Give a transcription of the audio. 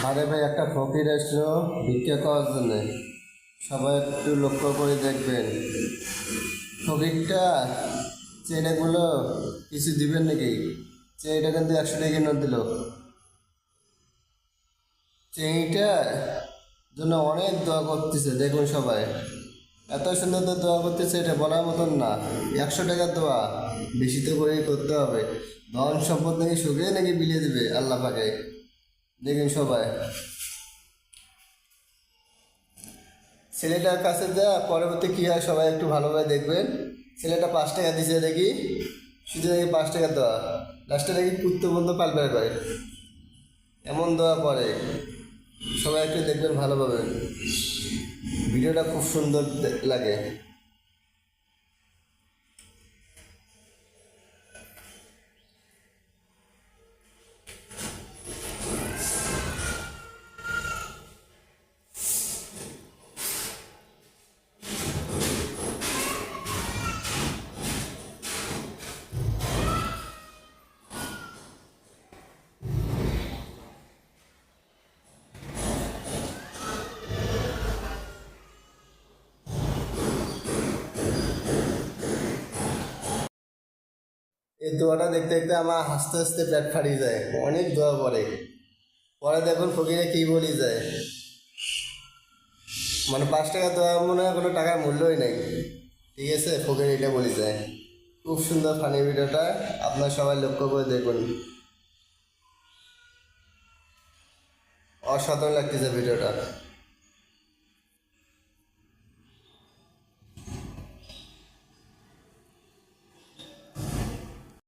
আরে ভাই, একটা ফকির আসলো ভিক্ষা করার জন্য। সবাই একটু লক্ষ্য করে দেখবেন। ফকিরটা চেনেগুলো কিছু দিবেন নাকি? চেনিটা কিন্তু 100 টাকা নোট দিল। চেনিটা জন্য অনেক দোয়া করতেছে, দেখুন সবাই। এত সুন্দর তো দোয়া করতেছে, এটা বলার মতন না। 100 টাকার দোয়া বেশি তো করেই করতে হবে। ধন সম্পদ নাকি সুখে নাকি বিলিয়ে দেবে আল্লাহ পাকে। দেখুন সবাই, ছেলেটার কাছে যা পরবর্তী কী হয় সবাই একটু ভালোভাবে দেখবেন। ছেলেটা 5 টাকা দিছে দেখি, শুধু দেখি 5 টাকা দেওয়া, লাস্টে দেখি পুত্র বন্ধু পাল্পের করে এমন দেওয়া পরে। সবাই একটু দেখবেন ভালোভাবে, ভিডিওটা খুব সুন্দর লাগে। এই দোয়াটা দেখতে দেখতে আমার হাসতে হাসতে পেট ফাটিয়ে যায়, অনেক দোয়া পরে। পরে দেখুন ফকিরে কী বলি যায়, মানে 5 টাকা দেওয়া মনে হয় কোনো টাকার মূল্যই নেই। ঠিক আছে, ফকির এটা বলি যায়। খুব সুন্দর ফানি ভিডিওটা, আপনার সবাই লক্ষ্য করে দেখুন। অসাধারণ লাগতেছে ভিডিওটা।